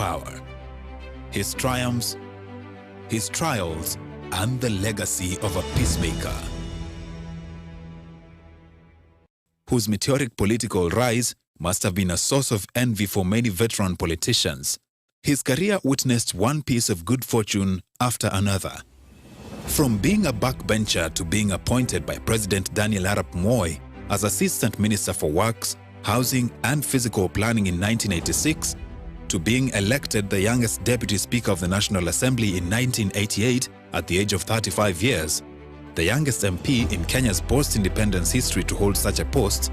power, his triumphs, his trials, and the legacy of a peacemaker, whose meteoric political rise must have been a source of envy for many veteran politicians. His career witnessed one piece of good fortune after another. From being a backbencher to being appointed by President Daniel Arap Moi as Assistant Minister for Works, Housing and Physical Planning in 1986, to being elected the youngest Deputy Speaker of the National Assembly in 1988 at the age of 35 years, the youngest MP in Kenya's post-independence history to hold such a post,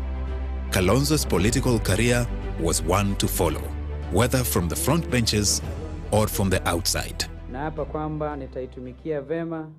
Kalonzo's political career was one to follow, whether from the front benches or from the outside. Naapa kwamba nitaitumikia vema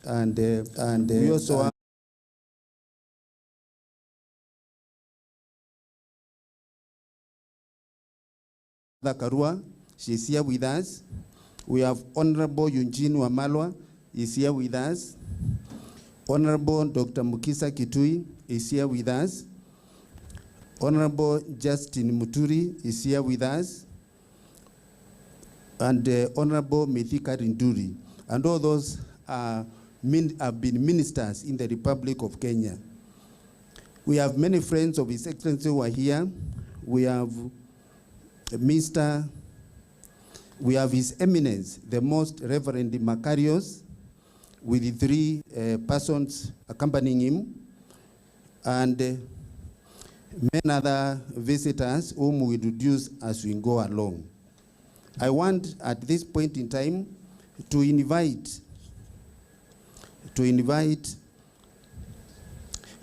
and we also have the Karua, she's here with us. We have Honorable Eugene Wamalwa is here with us. Honorable Dr. Mukisa Kitui is here with us. Honorable Justin Muturi is here with us. And Honorable Mithika Rinduri. And all those have been ministers in the Republic of Kenya. We have many friends of His Excellency who are here. We have we have His Eminence, the Most Reverend Macarius, with the 3 persons accompanying him, and many other visitors whom we introduce as we go along. I want at this point in time to invite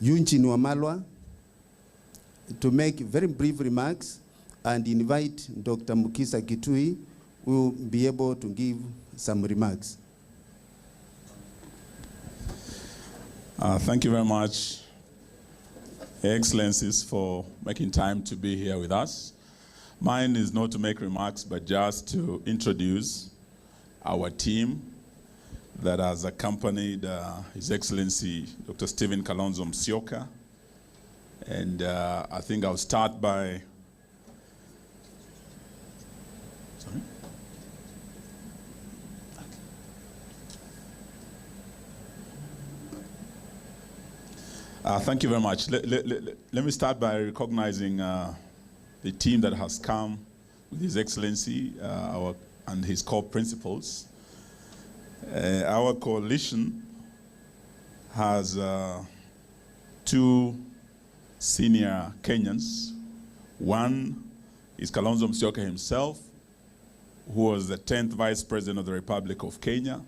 Eugene Wamalwa to make very brief remarks, and invite Dr. Mukisa Kitui, who will be able to give some remarks. Thank you very much, Your Excellencies, for making time to be here with us. Mine is not to make remarks, but just to introduce our team that has accompanied His Excellency Dr. Stephen Kalonzo Musyoka. And I think I'll start by... Sorry? Thank you very much. Let me start by recognizing the team that has come with His Excellency and his core principles. Our coalition has two senior Kenyans. One is Kalonzo Musyoka himself, who was the 10th Vice President of the Republic of Kenya,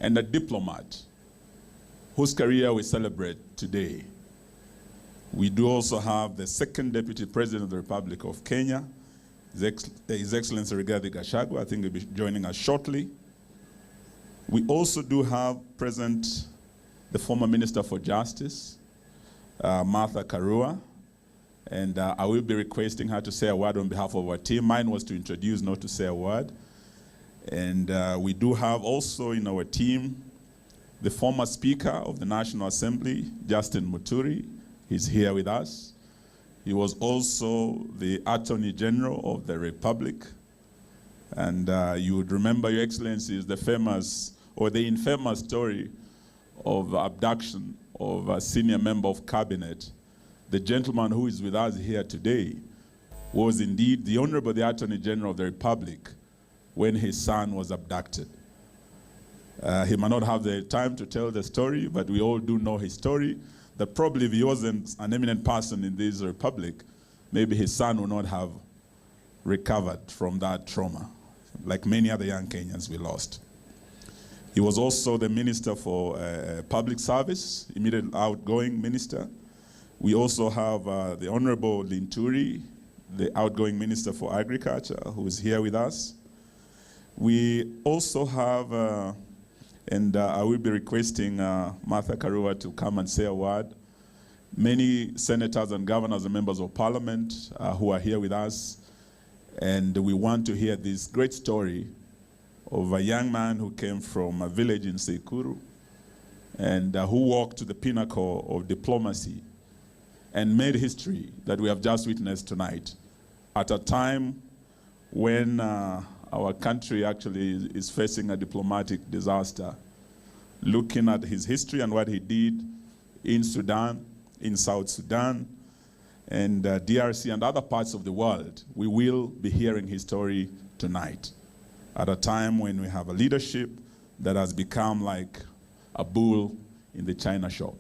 and a diplomat whose career we celebrate today. We do also have the second Deputy President of the Republic of Kenya, His Excellency Rigathi Gachagua. I think he'll be joining us shortly. We also do have present the former Minister for Justice, Martha Karua, and I will be requesting her to say a word on behalf of our team. Mine was to introduce, not to say a word. And we do have also in our team the former Speaker of the National Assembly, Justin Muturi. He's here with us. He was also the Attorney General of the Republic. And you would remember, Your Excellency, the famous or the infamous story of abduction of a senior member of cabinet. The gentleman who is with us here today was indeed the Honorable the Attorney General of the Republic when his son was abducted. He might not have the time to tell the story, but we all do know his story, that probably if he wasn't an eminent person in this republic, maybe his son would not have recovered from that trauma, like many other young Kenyans we lost. He was also the Minister for Public Service, immediate outgoing minister. We also have the Honorable Linturi, the outgoing Minister for Agriculture, who is here with us. We also have, and I will be requesting Martha Karua to come and say a word, many senators and governors and members of parliament who are here with us. And we want to hear this great story of a young man who came from a village in Sekuru and who walked to the pinnacle of diplomacy and made history that we have just witnessed tonight at a time when our country actually is facing a diplomatic disaster. Looking at his history and what he did in Sudan, in South Sudan, and DRC and other parts of the world, we will be hearing his story tonight at a time when we have a leadership that has become like a bull in the china shop.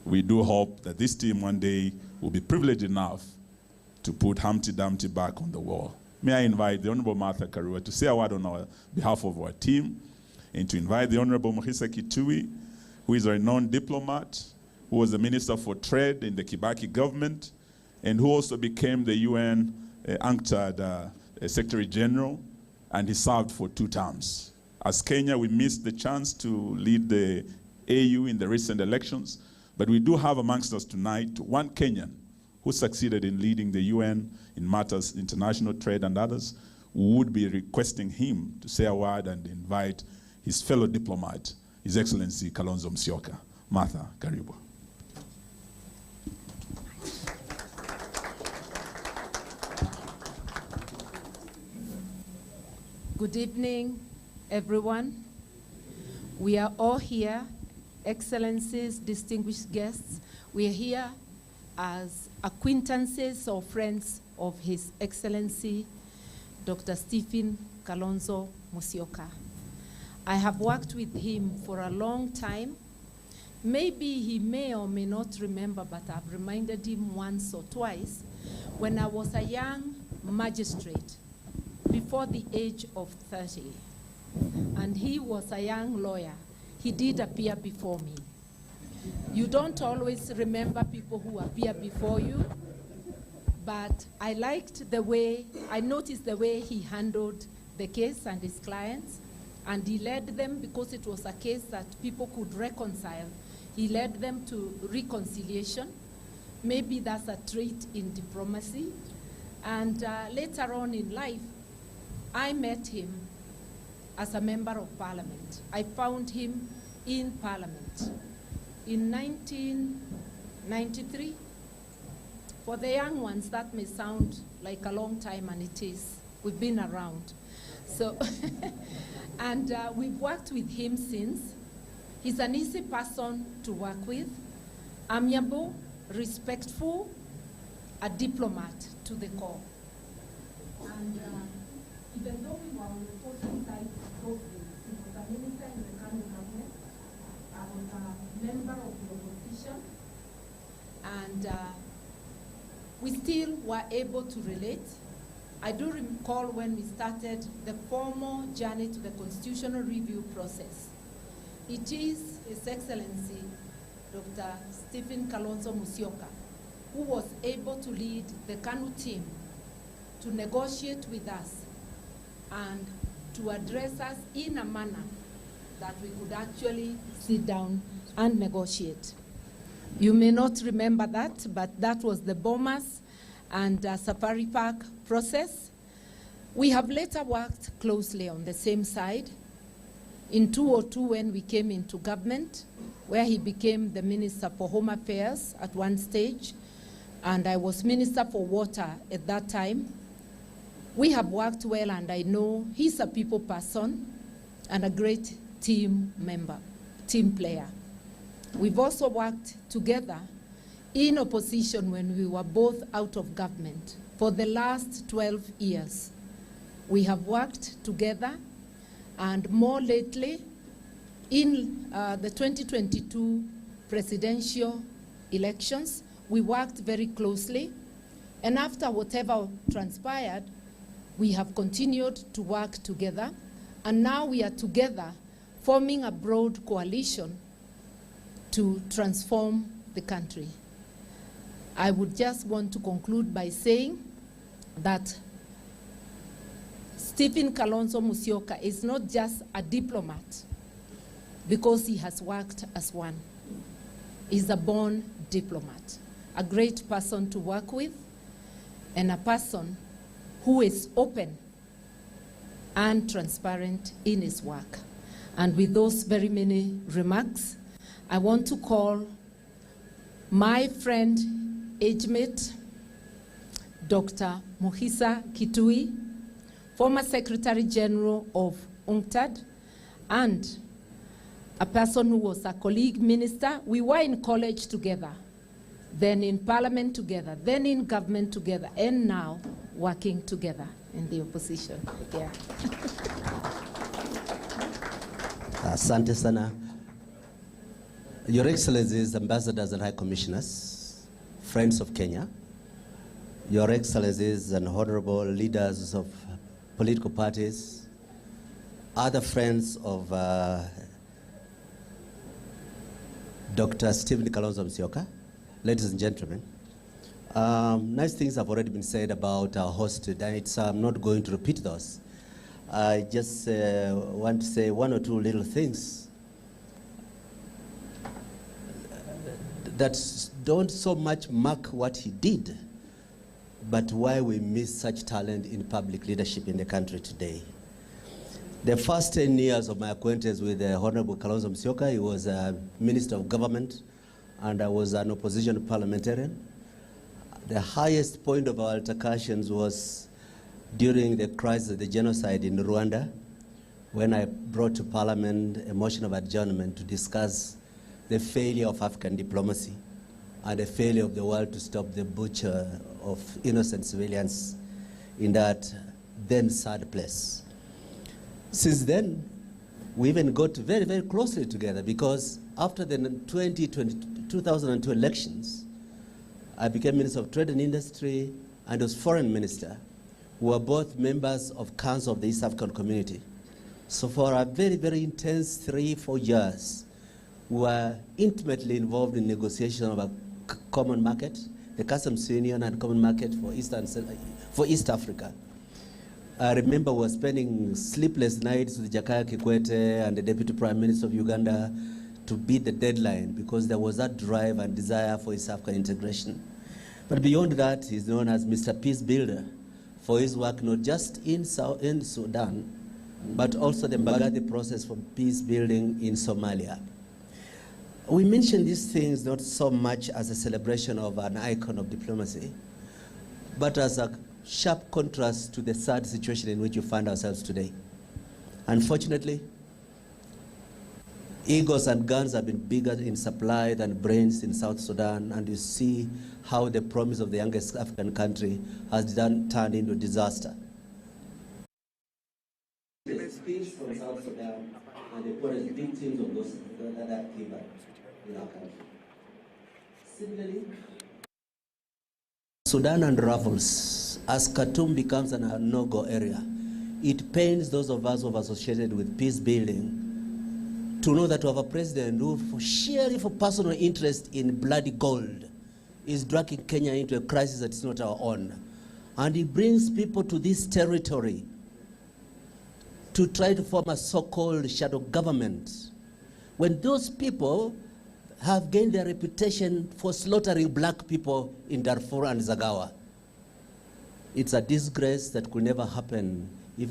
We do hope that this team one day will be privileged enough to put Humpty Dumpty back on the wall. May I invite the Honorable Martha Karua to say a word on behalf of our team, and to invite the Honorable Mohisa Kitui, who is a renowned diplomat, who was the Minister for Trade in the Kibaki government, and who also became the UN UNCTAD Secretary General, and he served for 2 terms. As Kenya, we missed the chance to lead the AU in the recent elections, but we do have amongst us tonight one Kenyan who succeeded in leading the UN in matters international trade and others. We would be requesting him to say a word and invite his fellow diplomat, His Excellency Kalonzo Musyoka. Martha, karibu. Good evening, everyone. We are all here, Excellencies, distinguished guests. We are here as acquaintances or friends of His Excellency, Dr. Stephen Kalonzo Musyoka. I have worked with him for a long time. Maybe he may or may not remember, but I've reminded him once or twice when I was a young magistrate before the age of 30, and he was a young lawyer. He did appear before me. You don't always remember people who appear before you, but I noticed the way he handled the case and his clients, and he led them because it was a case that people could reconcile. He led them to reconciliation. Maybe that's a trait in diplomacy. And later on in life, I met him as a member of parliament. I found him in parliament in 1993. For the young ones, that may sound like a long time, and it is. We've been around. So, and we've worked with him since. He's an easy person to work with, amiable, respectful, a diplomat to the core. And even though we were on the opposing side those days, he was a minister in the Kano government, I was a member of the opposition, and we still were able to relate. I do recall when we started the formal journey to the constitutional review process. It is His Excellency, Dr. Stephen Kalonzo Musyoka, who was able to lead the KANU team to negotiate with us and to address us in a manner that we could actually sit down and negotiate. You may not remember that, but that was the Bomas and Safari Park process. We have later worked closely on the same side. In 2002, when we came into government, where he became the Minister for Home Affairs at one stage, and I was Minister for Water at that time. We have worked well, and I know he's a people person and a great team member, team player. We've also worked together in opposition when we were both out of government. For the last 12 years, we have worked together, and more lately, in the 2022 presidential elections, we worked very closely, and after whatever transpired, we have continued to work together, and now we are together forming a broad coalition to transform the country. I would just want to conclude by saying that Stephen Kalonzo Musyoka is not just a diplomat because he has worked as one. He's a born diplomat, a great person to work with, and a person who is open and transparent in his work. And with those very many remarks, I want to call my friend, age mate, Dr. Muhisa Kitui, former Secretary General of UNCTAD, and a person who was a colleague minister. We were in college together, then in parliament together, then in government together, and now working together in the opposition. Yeah. Asante sana. Your Excellencies, Ambassadors and High Commissioners, friends of Kenya, Your Excellencies and honorable leaders of political parties, other friends of Dr. Stephen Kalonzo Musyoka, ladies and gentlemen. Nice things have already been said about our host today, so I'm not going to repeat those. I just want to say one or two little things that don't so much mark what he did, but why we miss such talent in public leadership in the country today. The first 10 years of my acquaintance with Honorable Kalonzo Musyoka, he was a Minister of Government, and I was an opposition parliamentarian. The highest point of our altercations was during the crisis of the genocide in Rwanda, when I brought to Parliament a motion of adjournment to discuss the failure of African diplomacy and the failure of the world to stop the butcher of innocent civilians in that then sad place. Since then, we even got very, very closely together, because after the 2002 elections, I became Minister of Trade and Industry and was Foreign Minister. We were both members of Council of the East African Community. So for a very, very intense 3-4 years, we were intimately involved in negotiation of a common market, the customs union and common market for East Africa. I remember we were spending sleepless nights with Jakaya Kikwete and the Deputy Prime Minister of Uganda, to beat the deadline because there was that drive and desire for East African integration. But beyond that, he's known as Mr. Peace Builder for his work not just in Sudan, but also the Mbagadi process for peace building in Somalia. We mention these things not so much as a celebration of an icon of diplomacy, but as a sharp contrast to the sad situation in which we find ourselves today. Unfortunately, egos and guns have been bigger in supply than brains in South Sudan, and you see how the promise of the youngest African country has turned into disaster. The speech from South Sudan and the poorest victims of those that came back in our country. Similarly, Sudan unravels as Khartoum becomes a no-go area. It pains those of us who have associated with peace building to know that we have a president who, sheerly for personal interest in bloody gold, is dragging Kenya into a crisis that is not our own. And he brings people to this territory to try to form a so-called shadow government, when those people have gained their reputation for slaughtering black people in Darfur and Zagawa. It's a disgrace that could never happen if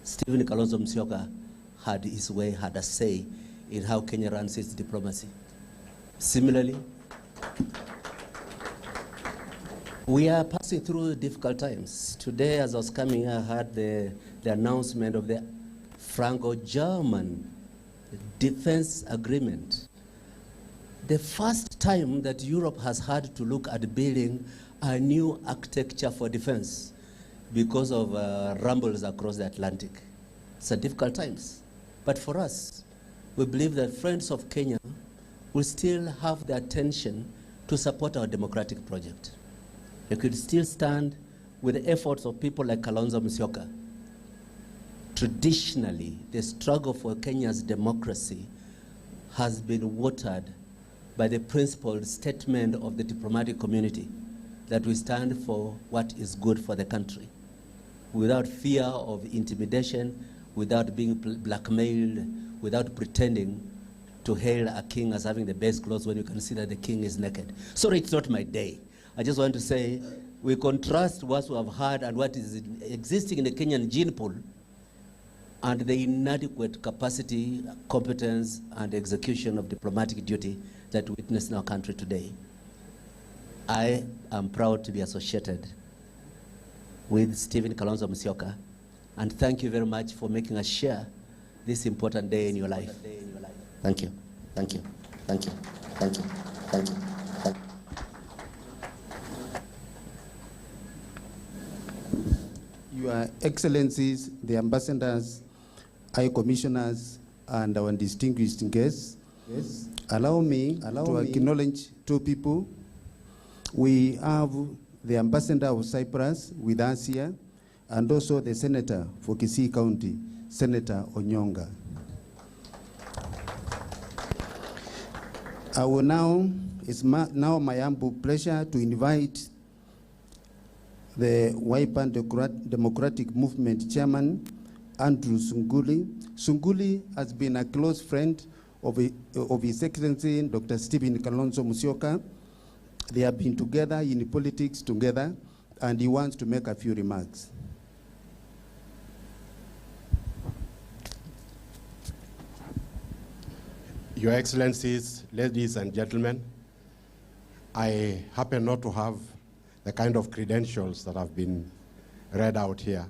Stephen Kalonzo Musyoka had his way, had a say in how Kenya runs its diplomacy. Similarly, we are passing through difficult times. Today, as I was coming here, I heard the announcement of the Franco-German defense agreement. The first time that Europe has had to look at building a new architecture for defense because of rumbles across the Atlantic. It's a difficult times. But for us, we believe that friends of Kenya will still have the attention to support our democratic project. They could still stand with the efforts of people like Kalonzo Musyoka. Traditionally, the struggle for Kenya's democracy has been watered by the principled statement of the diplomatic community that we stand for what is good for the country, without fear of intimidation, without being blackmailed, without pretending to hail a king as having the best clothes when you can see that the king is naked. Sorry, it's not my day. I just want to say we contrast what we have heard and what is existing in the Kenyan gene pool and the inadequate capacity, competence, and execution of diplomatic duty that we witness in our country today. I am proud to be associated with Stephen Kalonzo Musyoka, and thank you very much for making us share this important day in your life. Thank you. Thank you. Thank you. Thank you. Thank you. Thank you. Your Excellencies, the ambassadors, High Commissioners, and our distinguished guests, yes, allow me to acknowledge two people. We have the Ambassador of Cyprus with us here, and also the Senator for Kisii County, Senator Onyonga. I will it's now my humble pleasure to invite the Wiper Democratic Movement Chairman, Andrew Sunguli. Sunguli has been a close friend of His Excellency Dr. Stephen Kalonzo Musyoka. They have been together in politics together, and he wants to make a few remarks. Your Excellencies, ladies and gentlemen, I happen not to have the kind of credentials that have been read out here.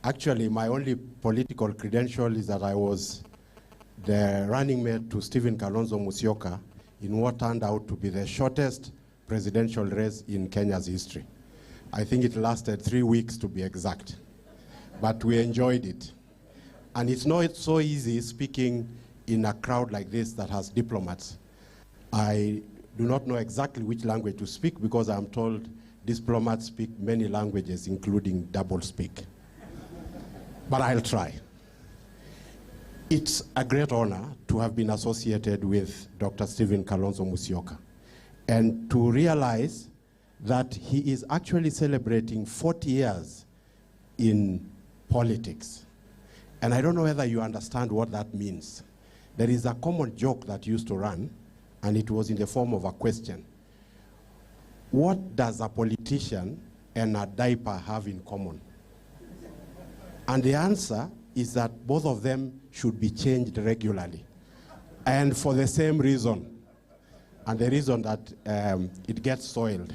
Actually, my only political credential is that I was the running mate to Stephen Kalonzo Musyoka in what turned out to be the shortest presidential race in Kenya's history. I think it lasted 3 weeks to be exact, but we enjoyed it. And it's not so easy speaking in a crowd like this that has diplomats. I do not know exactly which language to speak because I'm told diplomats speak many languages, including double speak. But I'll try. It's a great honor to have been associated with Dr. Stephen Kalonzo Musyoka and to realize that he is actually celebrating 40 years in politics. And I don't know whether you understand what that means, there is a common joke that used to run, and it was in the form of a question. What does a politician and a diaper have in common? And the answer is that both of them should be changed regularly, and for the same reason, and the reason that it gets soiled.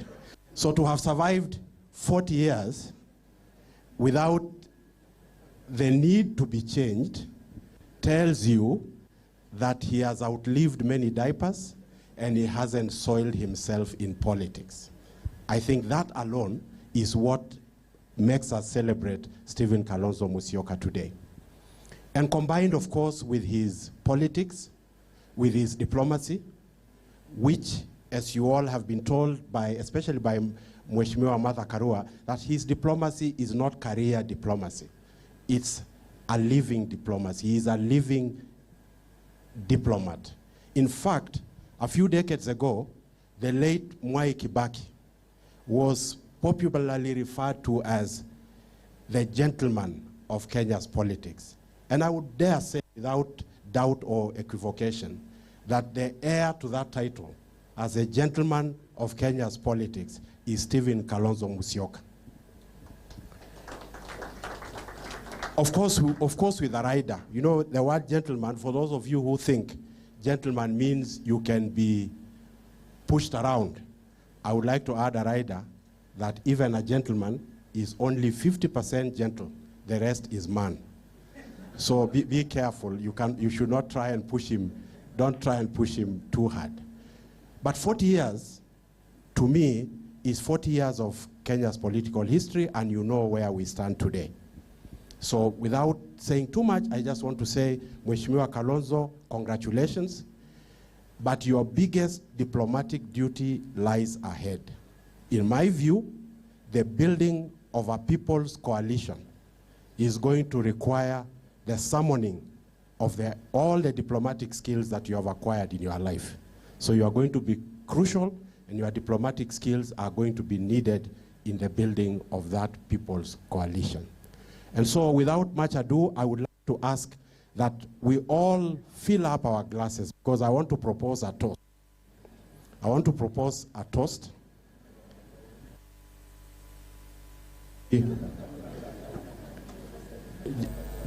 So to have survived 40 years without the need to be changed tells you that he has outlived many diapers and he hasn't soiled himself in politics. I think that alone is what makes us celebrate Stephen Kalonzo Musyoka today. And combined, of course, with his politics, with his diplomacy, which, as you all have been told, by, especially by Mheshimiwa Martha Karua, that his diplomacy is not career diplomacy. It's a living diplomacy. He is a living diplomat. In fact, a few decades ago, the late Mwai Kibaki was popularly referred to as the gentleman of Kenya's politics. And I would dare say, without doubt or equivocation, that the heir to that title as a gentleman of Kenya's politics is Stephen Kalonzo Musyoka. Of course, with a rider. You know, the word gentleman, for those of you who think gentleman means you can be pushed around, I would like to add a rider that even a gentleman is only 50% gentle. The rest is man. So be careful. You should not try and push him. Don't try and push him too hard. But 40 years, to me, is 40 years of Kenya's political history, and you know where we stand today. So without saying too much, I just want to say, Mheshimiwa Kalonzo, congratulations. But your biggest diplomatic duty lies ahead. In my view, the building of a people's coalition is going to require the summoning of all the diplomatic skills that you have acquired in your life. So you are going to be crucial, and your diplomatic skills are going to be needed in the building of that people's coalition. And so without much ado, I would like to ask that we all fill up our glasses, because I want to propose a toast. I want to propose a toast.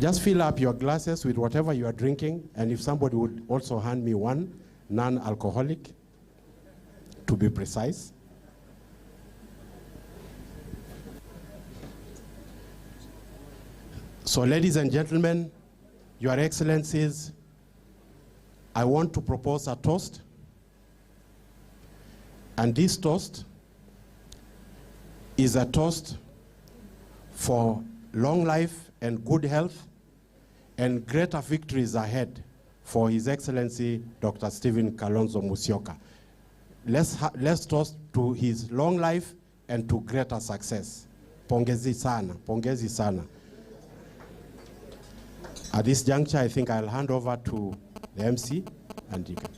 Just fill up your glasses with whatever you are drinking, and if somebody would also hand me one, non-alcoholic, to be precise. So, ladies and gentlemen, Your Excellencies, I want to propose a toast. And this toast is a toast for long life and good health and greater victories ahead for His Excellency Dr. Stephen Kalonzo Musyoka. Let's toast to his long life and to greater success. Pongezi sana, pongezi sana. At this juncture, I think I'll hand over to the MC, and you can.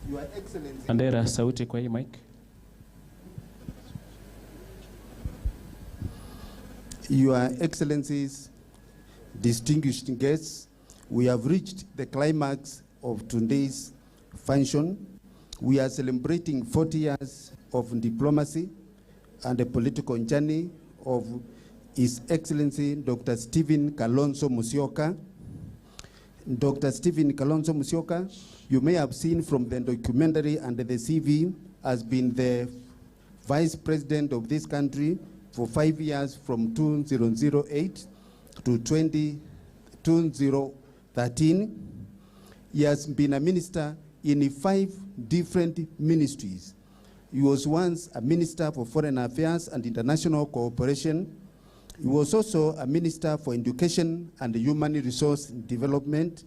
Your Excellency. Andera, sauti kwa hii mic. Your Excellencies, distinguished guests, we have reached the climax of today's function. We are celebrating 40 years of diplomacy and the political journey of His Excellency Dr. Stephen Kalonzo Musyoka. Dr. Stephen Kalonzo Musyoka, you may have seen from the documentary and the CV, has been the Vice President of this country for 5 years, from 2008 to 2013. He has been a minister in 5 different ministries. He was once a minister for Foreign Affairs and International Cooperation. He was also a minister for Education and Human Resource Development.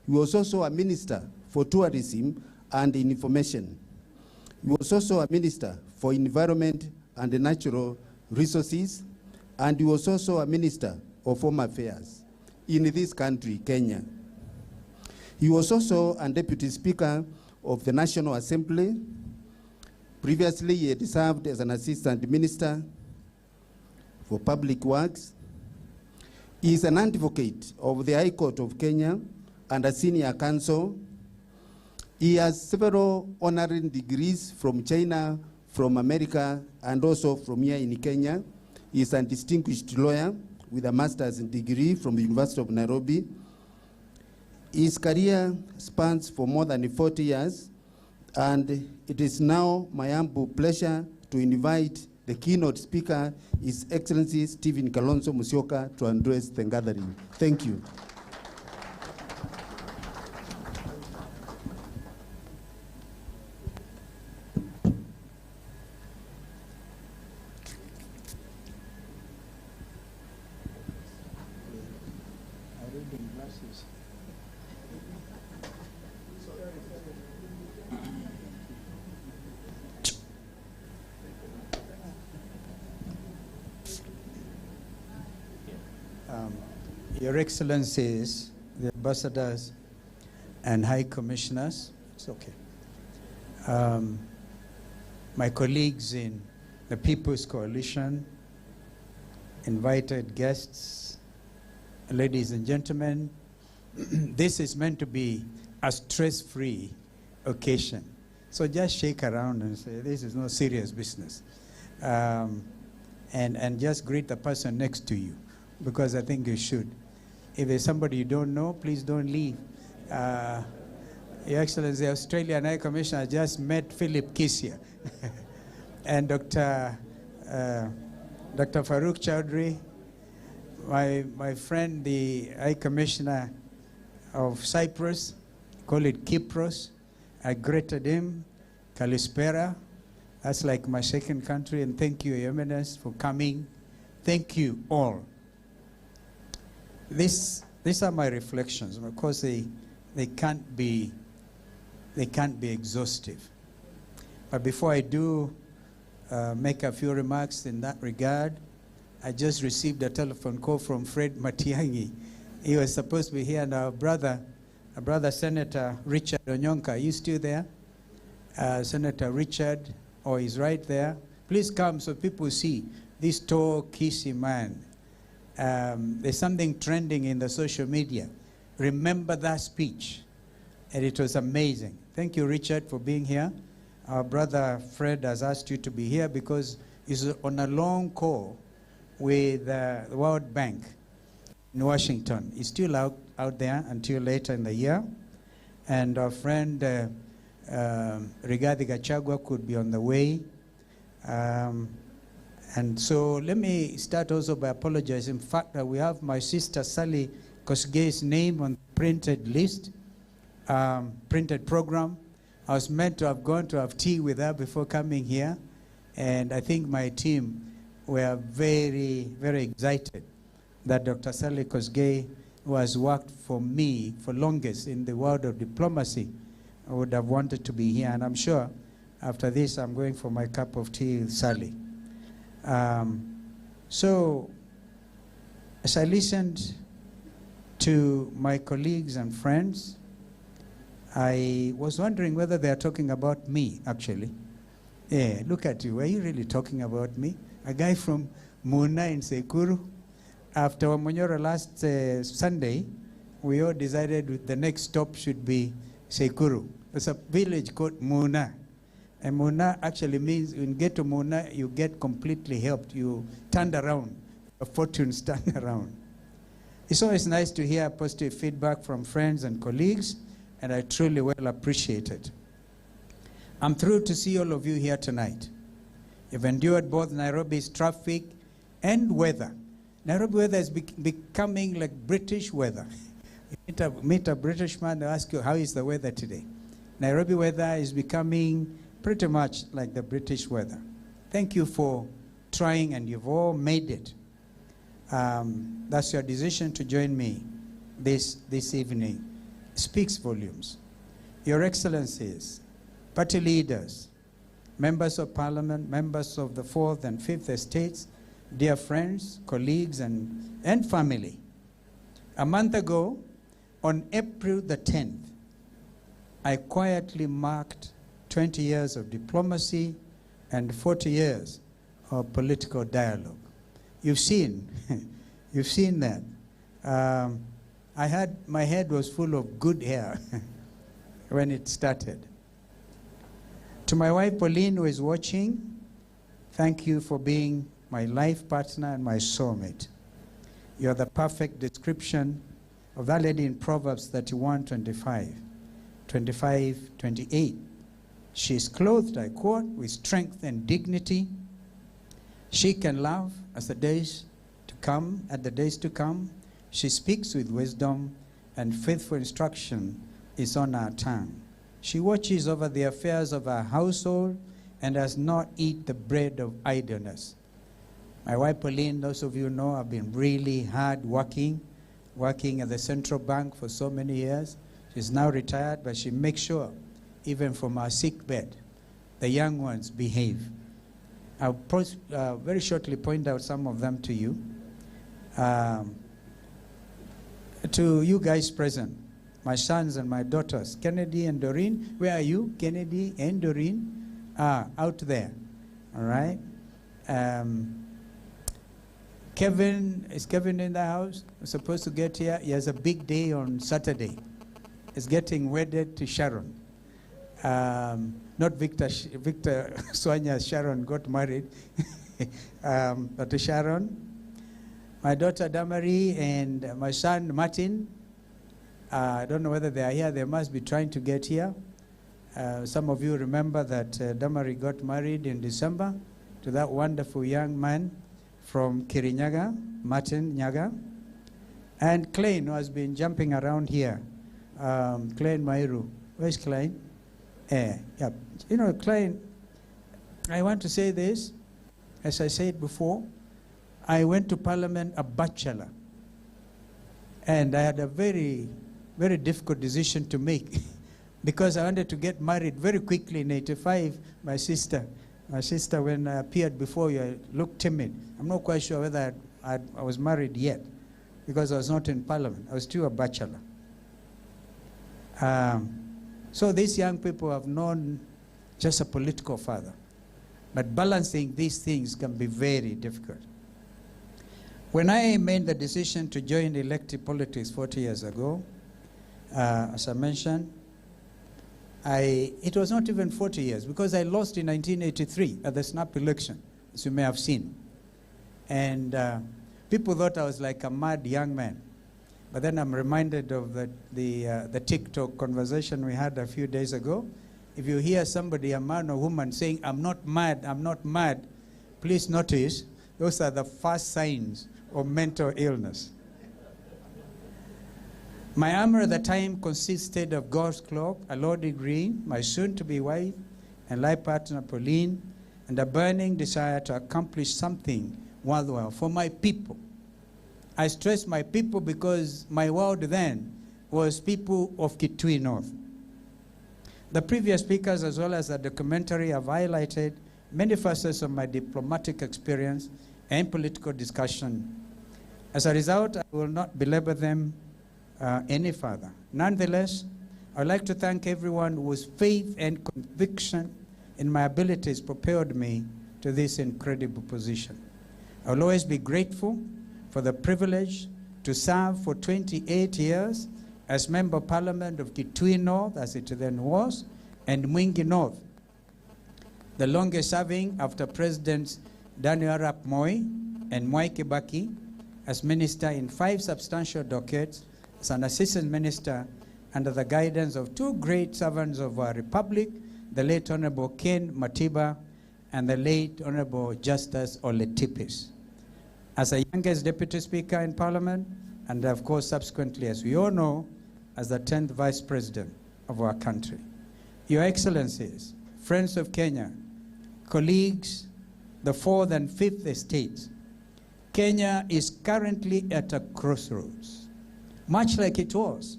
He was also a minister for Tourism and Information. He was also a minister for Environment and Natural Resources, and he was also a minister of Home Affairs in this country, Kenya. He was also a Deputy Speaker of the National Assembly. Previously, he had served as an Assistant Minister for Public Works. He is an advocate of the High Court of Kenya and a senior counsel. He has several honorary degrees from China, from America, and also from here in Kenya. He is a distinguished lawyer with a master's degree from the University of Nairobi. His career spans for more than 40 years, and it is now my humble pleasure to invite the keynote speaker, His Excellency Stephen Kalonzo Musyoka, to address the gathering. Thank you. Your Excellencies, the ambassadors and high commissioners, it's okay. My colleagues in the People's Coalition, invited guests, ladies and gentlemen, this is meant to be a stress-free occasion. So just shake around and say, this is no serious business. And just greet the person next to you, because I think you should. If there's somebody you don't know, please don't leave. Your Excellency, the Australian High Commissioner just met Philip Kisia. And Dr. Farouk Chowdhury, my friend, the High Commissioner of Cyprus, call it Kypros. I greeted him, Kalispera. That's like my second country, and thank you, Your Eminence, for coming. Thank you all. These are my reflections. Of course, they can't be exhaustive. But before I do make a few remarks in that regard, I just received a telephone call from Fred Matiang'i. He was supposed to be here, and our brother Senator Richard Onyonka, are you still there? Senator Richard, he's right there. Please come so people see this tall, kissy man. There's something trending in the social media. Remember that speech. And it was amazing. Thank you, Richard, for being here. Our brother Fred has asked you to be here because he's on a long call with the World Bank in Washington. He's still out there until later in the year. And our friend Rigathi Gachagua could be on the way. And so let me start also by apologizing. In fact, we have my sister Sally Kosgei's name on the printed list, printed program. I was meant to have gone to have tea with her before coming here. And I think my team were very, very excited that Dr. Sally Kosgei, who has worked for me for longest in the world of diplomacy, would have wanted to be here. And I'm sure after this, I'm going for my cup of tea with Sally. So as I listened to my colleagues and friends, I was wondering whether they are talking about me, actually. Yeah, look at you. Are you really talking about me? A guy from Muna in Sekuru. After Wamonyoro last Sunday, we all decided the next stop should be Sekuru. There's a village called Muna. And Muna actually means when you get to Muna, you get completely helped. You turned around. Your fortunes turned around. It's always nice to hear positive feedback from friends and colleagues, and I truly well appreciate it. I'm thrilled to see all of you here tonight. You've endured both Nairobi's traffic and weather. Nairobi weather is becoming like British weather. You meet a British man, they ask you, how is the weather today? Nairobi weather is becoming pretty much like the British weather. Thank you for trying, and you've all made it. That's your decision to join me this evening. Speaks volumes. Your Excellencies, party leaders, members of Parliament, members of the 4th and 5th estates, dear friends, colleagues, and family. A month ago, on April the 10th, I quietly marked 20 years of diplomacy and 40 years of political dialogue. You've seen, you've seen that. My head was full of good hair when it started. To my wife Pauline, who is watching, thank you for being my life partner and my soulmate. You're the perfect description of that lady in Proverbs 31:25-28. She is clothed, I quote, with strength and dignity. She can love as the days to come, at the days to come. She speaks with wisdom, and faithful instruction is on her tongue. She watches over the affairs of her household and does not eat the bread of idleness. My wife Pauline, those of you know, have been really hard working at the central bank for so many years. She's now retired, but she makes sure, even from her sick bed, the young ones behave. I'll very shortly point out some of them to you. To you guys present, my sons and my daughters, Kennedy and Doreen. Where are you? Kennedy and Doreen? Out there. All right. Kevin, is Kevin in the house? We're supposed to get here. He has a big day on Saturday. He's getting wedded to Sharon. Not Victor Sonia Sharon got married, but to Sharon. My daughter Damari and my son Martin. I don't know whether they are here. They must be trying to get here. Some of you remember that Damari got married in December to that wonderful young man from Kirinyaga, Martin Nyaga. And Klein, who has been jumping around here. Klein Mairu. Where's Klein? Yeah. You know, Klein, I want to say this, as I said before, I went to Parliament a bachelor. And I had a very, very difficult decision to make because I wanted to get married very quickly in '85. My sister, when I appeared before you, looked timid. I'm not quite sure whether I was married yet because I was not in Parliament. I was still a bachelor. So these young people have known just a political father. But balancing these things can be very difficult. When I made the decision to join elective politics 40 years ago, as I mentioned, it was not even 40 years because I lost in 1983 at the snap election, as you may have seen. And people thought I was like a mad young man. But then I'm reminded of the TikTok conversation we had a few days ago. If you hear somebody, a man or woman, saying, I'm not mad, please notice, those are the first signs of mental illness. My armor at the time consisted of God's cloak, a law degree, my soon-to-be wife and life partner Pauline, and a burning desire to accomplish something worthwhile for my people. I stress my people because my world then was people of Kitui North. The previous speakers, as well as the documentary, have highlighted many facets of my diplomatic experience and political discussion. As a result, I will not belabor them any further. Nonetheless, I'd like to thank everyone whose faith and conviction in my abilities propelled me to this incredible position. I will always be grateful for the privilege to serve for 28 years as Member of Parliament of Kitui North, as it then was, and Mwingi North, the longest serving after Presidents Daniel Arap Moi and Mwai Kibaki, as Minister in 5 substantial decades, as an Assistant Minister under the guidance of 2 great servants of our Republic, the late Honorable Ken Matiba and the late Honorable Justice Oletipis. As the youngest Deputy Speaker in Parliament, and of course subsequently, as we all know, as the 10th Vice President of our country. Your Excellencies, friends of Kenya, colleagues, the 4th and 5th estates, Kenya is currently at a crossroads, much like it was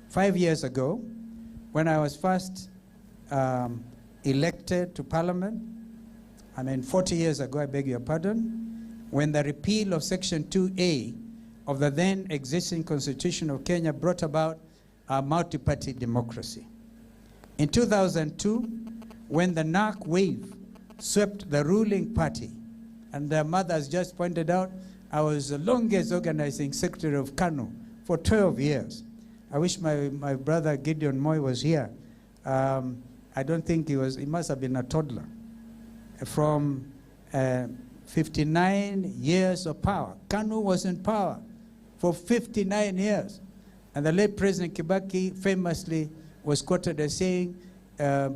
5 years ago when I was first elected to Parliament. 40 years ago, I beg your pardon, when the repeal of Section 2A of the then existing Constitution of Kenya brought about a multi-party democracy. In 2002, when the NARC wave swept the ruling party, and their mother has just pointed out, I was the longest organizing secretary of KANU for 12 years. I wish my brother Gideon Moy was here. I don't think he was, he must have been a toddler. From 59 years of power. KANU was in power for 59 years. And the late President Kibaki famously was quoted as saying,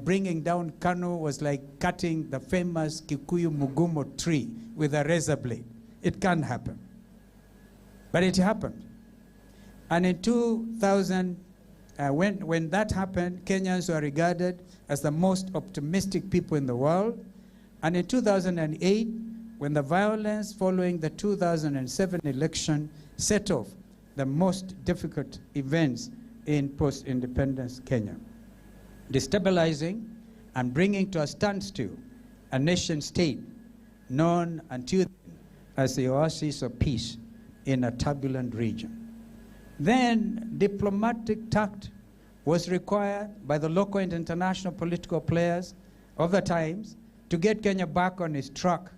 bringing down KANU was like cutting the famous Kikuyu Mugumo tree with a razor blade. It can't happen. But it happened. And in 2000, when that happened, Kenyans were regarded as the most optimistic people in the world. And in 2008, when the violence following the 2007 election set off the most difficult events in post-independence Kenya, destabilizing and bringing to a standstill a nation state known until then as the oasis of peace in a turbulent region. Then diplomatic tact was required by the local and international political players of the times to get Kenya back on its track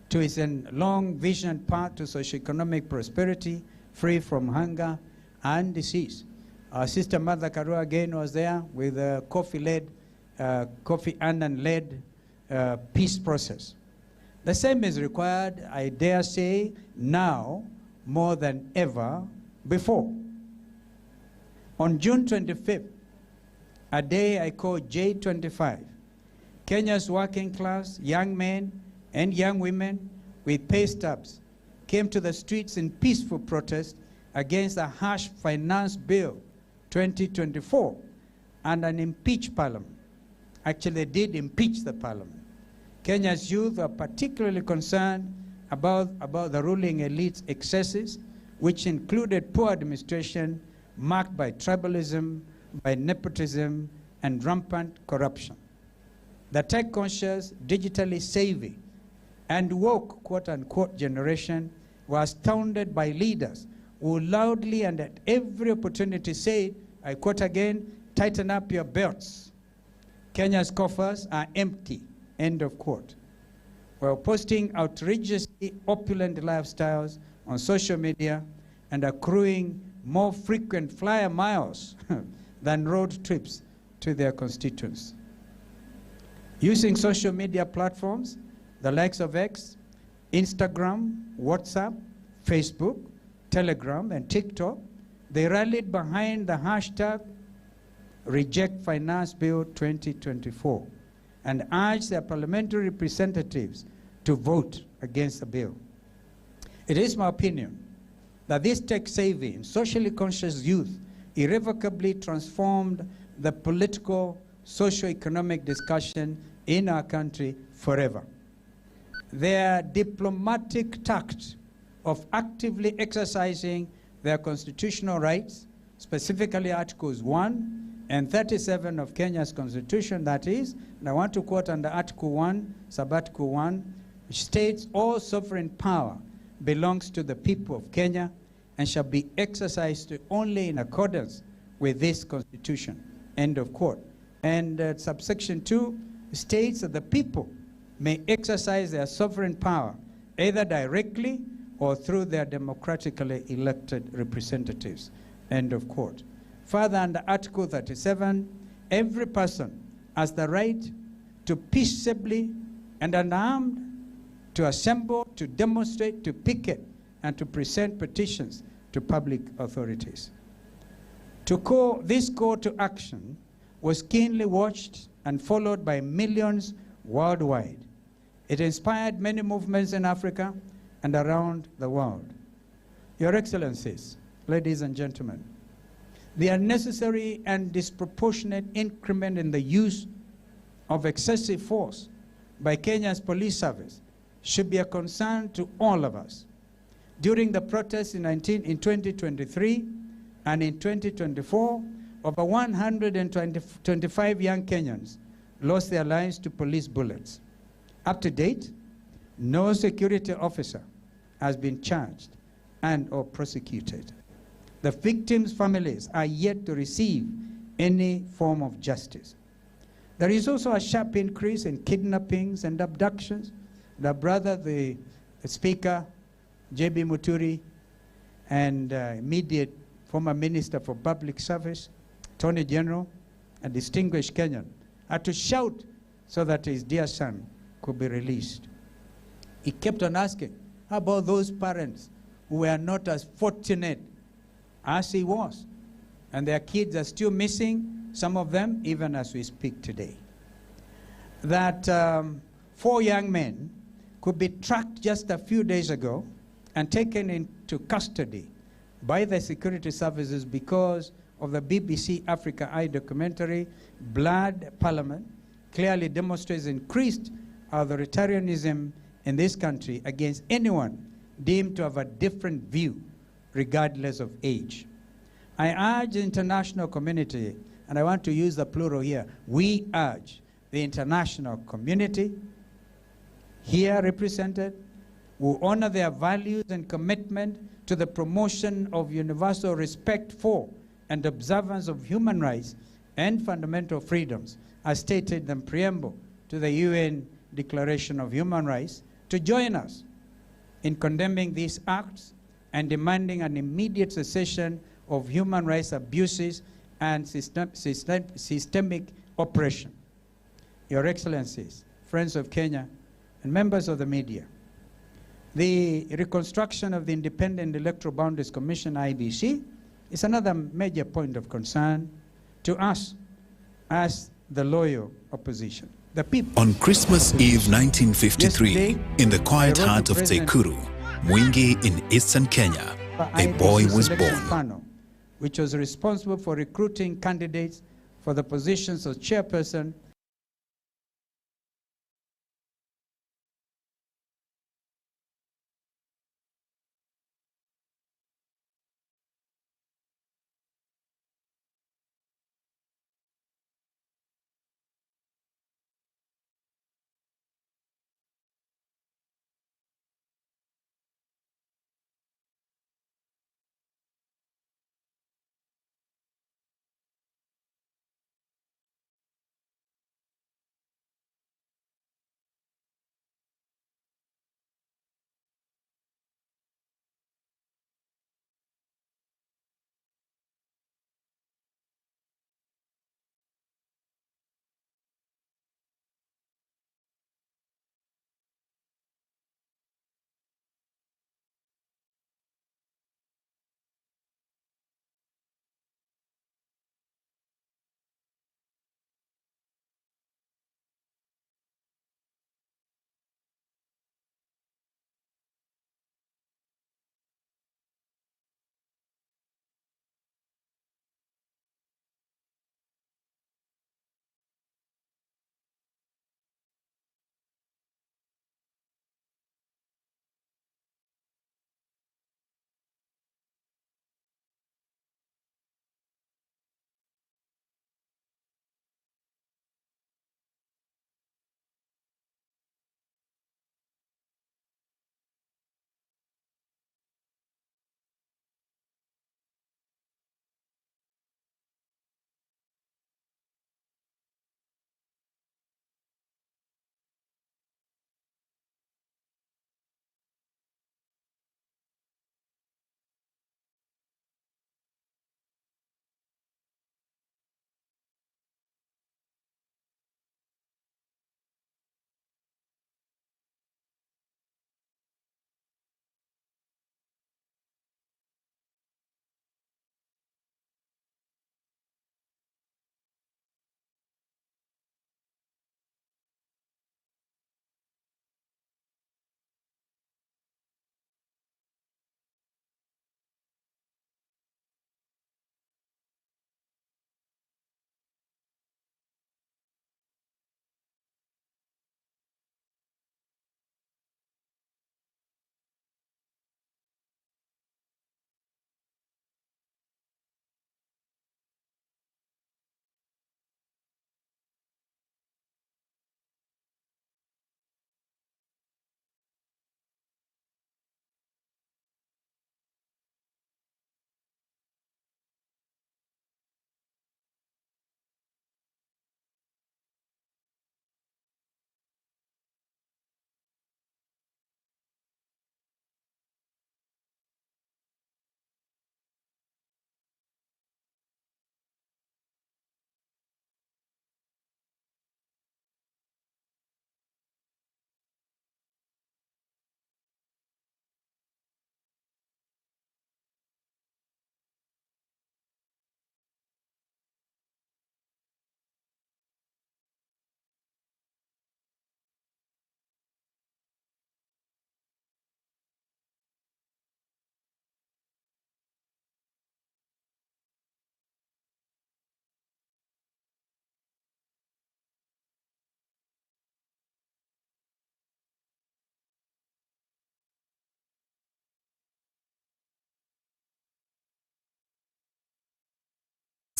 to its long visioned path to socioeconomic prosperity, free from hunger and disease. Our sister Mother Karua again was there with a Kofi Annan-led peace process. The same is required, I dare say, now more than ever before. On June 25th, a day I call J25, Kenya's working class, young men and young women with pay stubs came to the streets in peaceful protest against a harsh finance bill 2024 and an impeached parliament. Actually, they did impeach the parliament. Kenya's youth are particularly concerned about the ruling elite's excesses, which included poor administration marked by tribalism, by nepotism, and rampant corruption. The tech-conscious, digitally savvy, and woke, quote-unquote, generation were astounded by leaders who loudly and at every opportunity said, I quote again, tighten up your belts. Kenya's coffers are empty, end of quote. While posting outrageously opulent lifestyles on social media and accruing more frequent flyer miles than road trips to their constituents. Using social media platforms, the likes of X, Instagram, WhatsApp, Facebook, Telegram, and TikTok, they rallied behind the hashtag Reject Finance Bill 2024 and urged their parliamentary representatives to vote against the bill. It is my opinion that this tech-savvy and socially conscious youth irrevocably transformed the political, socio-economic discussion in our country forever. Their diplomatic tact of actively exercising their constitutional rights, specifically Articles 1 and 37 of Kenya's Constitution, that is, and I want to quote under Article 1, Sub-Article 1, which states all sovereign power belongs to the people of Kenya and shall be exercised only in accordance with this Constitution, end of quote. And subsection 2 states that the people may exercise their sovereign power either directly or through their democratically elected representatives, end of quote. Further, under Article 37, every person has the right to peaceably and unarmed to assemble, to demonstrate, to picket, and to present petitions to public authorities. This call to action was keenly watched and followed by millions worldwide. It inspired many movements in Africa and around the world. Your Excellencies, ladies and gentlemen, the unnecessary and disproportionate increment in the use of excessive force by Kenya's police service should be a concern to all of us. During the protests in 2023 and in 2024, over 125 young Kenyans lost their lives to police bullets. Up to date, no security officer has been charged and or prosecuted. The victims' families are yet to receive any form of justice. There is also a sharp increase in kidnappings and abductions. The brother, the Speaker, J.B. Muturi, and immediate former Minister for Public Service, Attorney General, a distinguished Kenyan, had to shout so that his dear son could be released. He kept on asking, how about those parents who were not as fortunate as he was? And their kids are still missing, some of them even as we speak today. That 4 young men could be tracked just a few days ago and taken into custody by the security services because of the BBC Africa Eye documentary, Blood Parliament, clearly demonstrates increased authoritarianism in this country against anyone deemed to have a different view, regardless of age. I urge the international community, and I want to use the plural here, we urge the international community here represented who honor their values and commitment to the promotion of universal respect for and observance of human rights and fundamental freedoms, as stated in the preamble to the UN Declaration of Human Rights, to join us in condemning these acts and demanding an immediate cessation of human rights abuses and systemic oppression. Your Excellencies, friends of Kenya, and members of the media, the reconstruction of the Independent Electoral Boundaries Commission, IBC, is another major point of concern to us as the loyal opposition. The people. On Christmas Eve 1953, in the quiet heart of Tsekuru, Mwingi in eastern Kenya, a boy was born. Panel, which was responsible for recruiting candidates for the positions of chairperson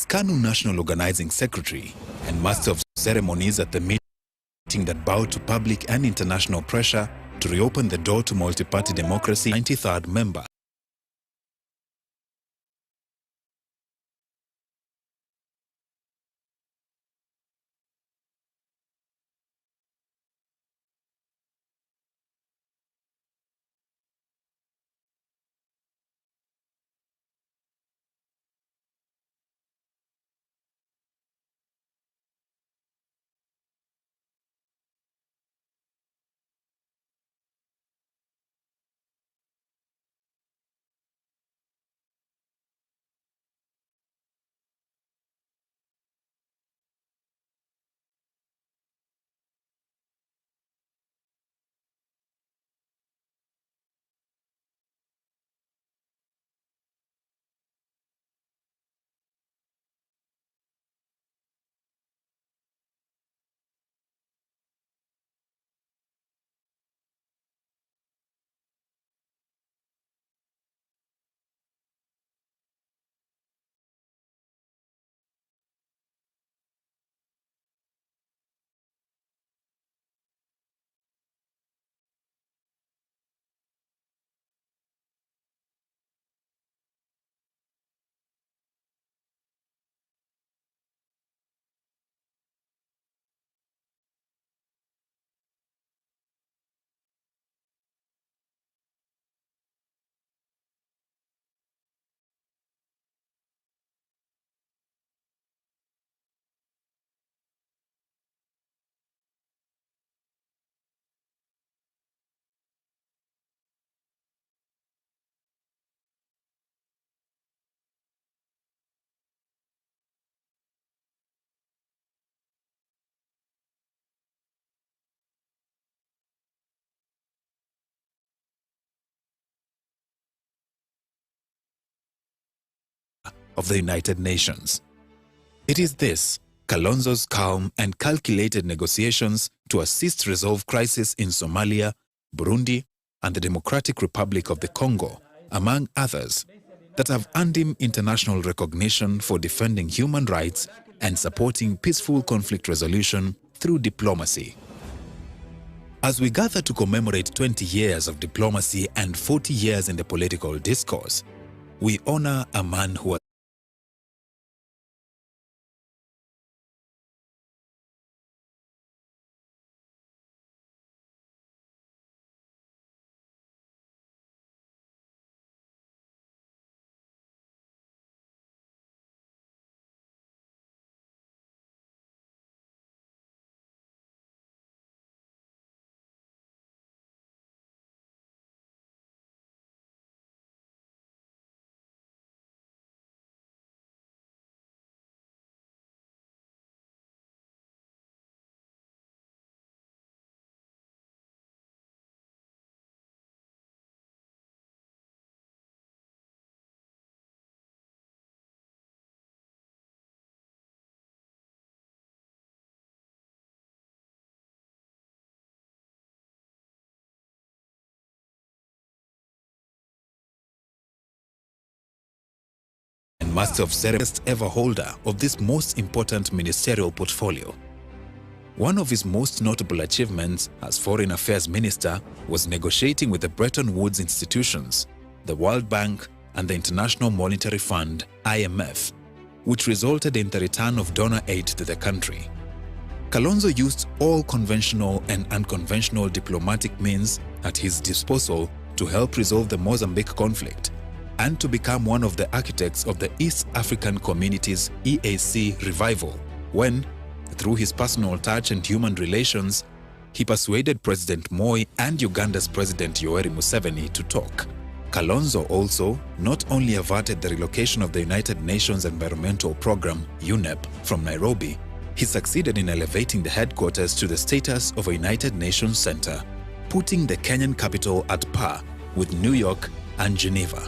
KANU National Organizing Secretary and Master of Ceremonies at the meeting that bowed to public and international pressure to reopen the door to multi-party democracy, 93rd member. Of the United Nations. It is this, Kalonzo's calm and calculated negotiations to assist resolve crisis in Somalia, Burundi, and the Democratic Republic of the Congo, among others, that have earned him international recognition for defending human rights and supporting peaceful conflict resolution through diplomacy. As we gather to commemorate 20 years of diplomacy and 40 years in the political discourse, we honor a man who and Master of Ceremonies ever holder of this most important ministerial portfolio. One of his most notable achievements as Foreign Affairs Minister was negotiating with the Bretton Woods institutions, the World Bank, and the International Monetary Fund, IMF, which resulted in the return of donor aid to the country. Kalonzo used all conventional and unconventional diplomatic means at his disposal to help resolve the Mozambique conflict and to become one of the architects of the East African Community's EAC revival when, through his personal touch and human relations, he persuaded President Moi and Uganda's President Yoweri Museveni to talk. Kalonzo also not only averted the relocation of the United Nations Environmental Programme, UNEP, from Nairobi, he succeeded in elevating the headquarters to the status of a United Nations Center, putting the Kenyan capital at par with New York and Geneva.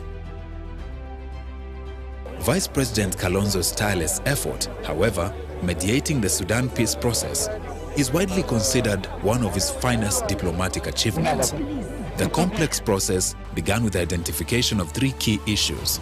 Vice President Kalonzo's tireless effort, however, mediating the Sudan peace process, is widely considered one of his finest diplomatic achievements. The complex process began with the identification of three key issues: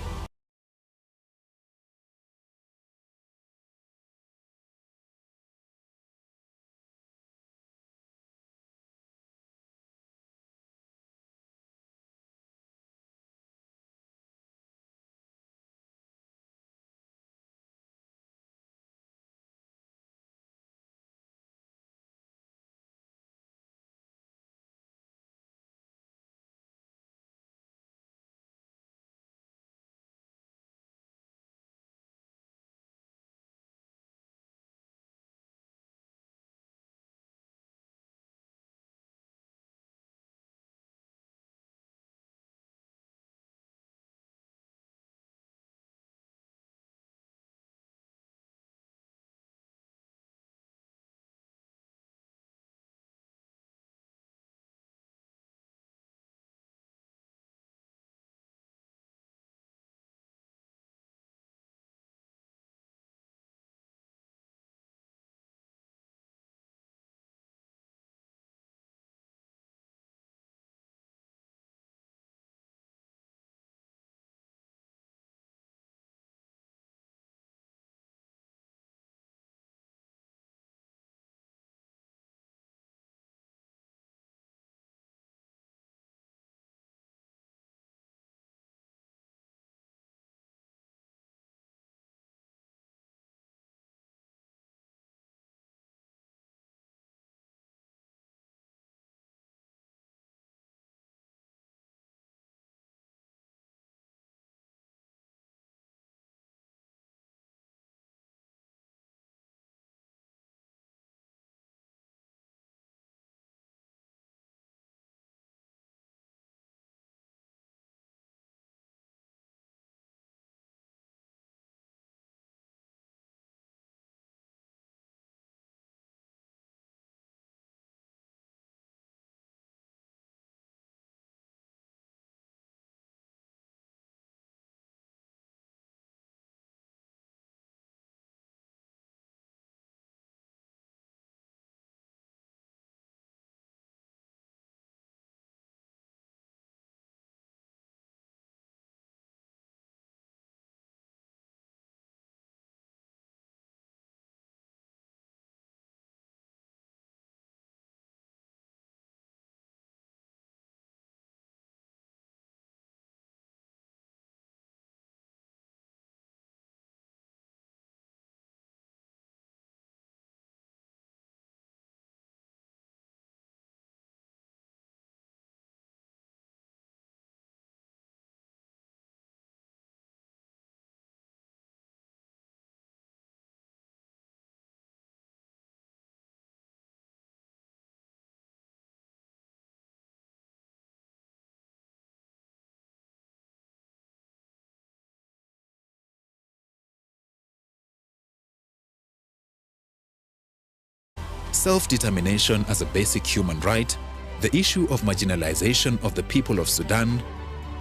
self-determination as a basic human right, the issue of marginalization of the people of Sudan,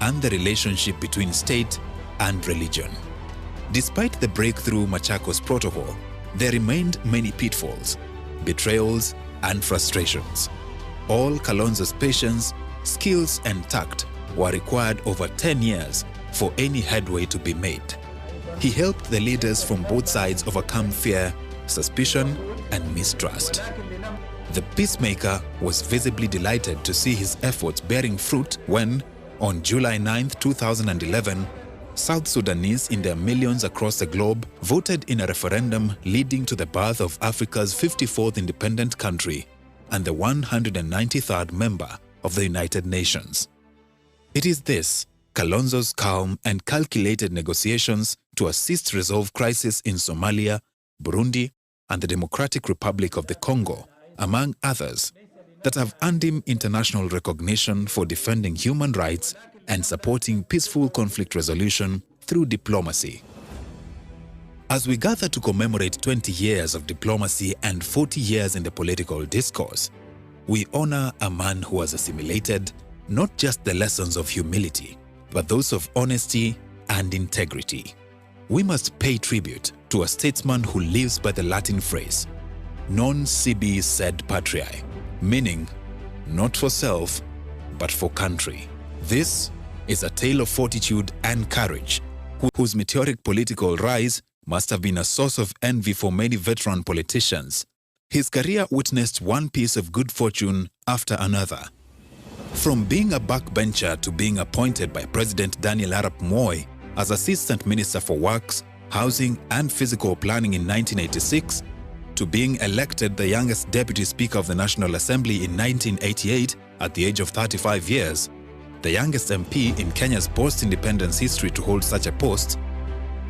and the relationship between state and religion. Despite the breakthrough Machakos Protocol, there remained many pitfalls, betrayals, and frustrations. All Kalonzo's patience, skills, and tact were required over 10 years for any headway to be made. He helped the leaders from both sides overcome fear, suspicion, and mistrust. The peacemaker was visibly delighted to see his efforts bearing fruit when, on July 9, 2011, South Sudanese in their millions across the globe voted in a referendum leading to the birth of Africa's 54th independent country and the 193rd member of the United Nations. It is this, Kalonzo's calm and calculated negotiations to assist resolve crisis in Somalia, Burundi, and the Democratic Republic of the Congo, among others, that have earned him international recognition for defending human rights and supporting peaceful conflict resolution through diplomacy. As we gather to commemorate 20 years of diplomacy and 40 years in the political discourse, we honor a man who has assimilated not just the lessons of humility, but those of honesty and integrity. We must pay tribute to a statesman who lives by the Latin phrase, non sibi sed patriae, meaning not for self, but for country. This is a tale of fortitude and courage, whose meteoric political rise must have been a source of envy for many veteran politicians. His career witnessed one piece of good fortune after another. From being a backbencher to being appointed by President Daniel Arap Moi as Assistant Minister for Works, Housing and Physical Planning in 1986, to being elected the youngest Deputy Speaker of the National Assembly in 1988 at the age of 35 years, the youngest MP in Kenya's post-independence history to hold such a post,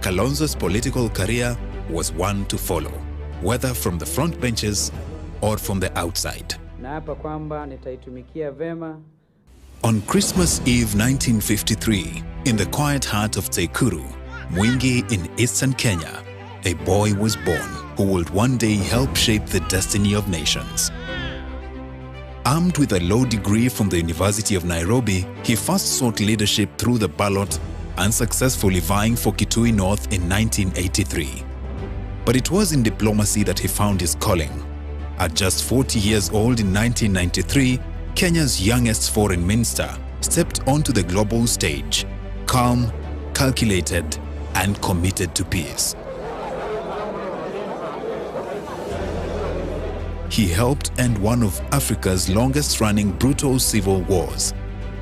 Kalonzo's political career was one to follow, whether from the front benches or from the outside. Naapa kwamba nitaitumikia vema. On Christmas Eve 1953, in the quiet heart of Tsekuru, Mwingi in eastern Kenya, a boy was born who would one day help shape the destiny of nations. Armed with a law degree from the University of Nairobi, he first sought leadership through the ballot, unsuccessfully vying for Kitui North in 1983. But it was in diplomacy that he found his calling. At just 40 years old in 1993, Kenya's youngest foreign minister stepped onto the global stage, calm, calculated, and committed to peace. He helped end one of Africa's longest-running brutal civil wars.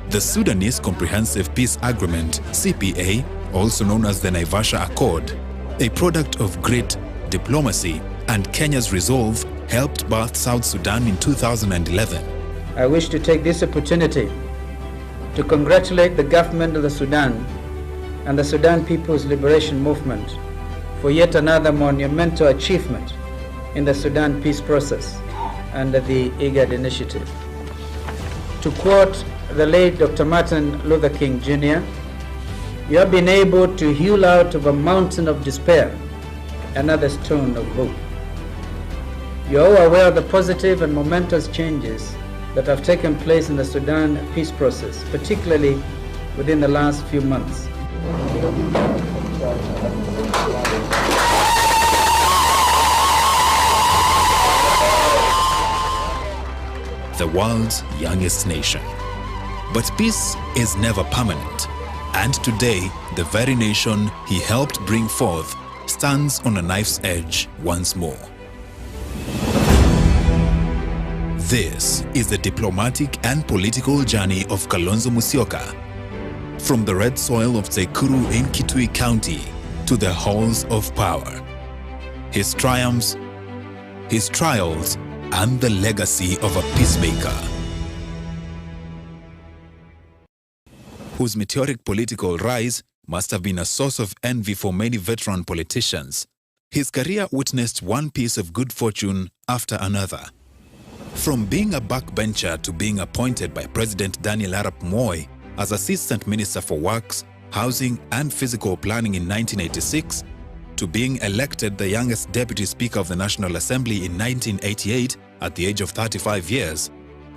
The Sudanese Comprehensive Peace Agreement, CPA, also known as the Naivasha Accord, a product of grit, diplomacy, and Kenya's resolve, helped birth South Sudan in 2011. I wish to take this opportunity to congratulate the government of the Sudan and the Sudan People's Liberation Movement for yet another monumental achievement in the Sudan peace process under the IGAD initiative. To quote the late Dr. Martin Luther King Jr., "You have been able to hew out of a mountain of despair another stone of hope." You are all aware of the positive and momentous changes that have taken place in the Sudan peace process, particularly within the last few months. The world's youngest nation. But peace is never permanent, and today, the very nation he helped bring forth stands on a knife's edge once more. This is the diplomatic and political journey of Kalonzo Musyoka. From the red soil of Tsekuru in Kitui County to the halls of power. His triumphs, his trials, and the legacy of a peacemaker, whose meteoric political rise must have been a source of envy for many veteran politicians. His career witnessed one piece of good fortune after another. From being a backbencher to being appointed by President Daniel Arap Moi as Assistant Minister for Works, Housing and Physical Planning in 1986, to being elected the youngest Deputy Speaker of the National Assembly in 1988 At the age of 35 years,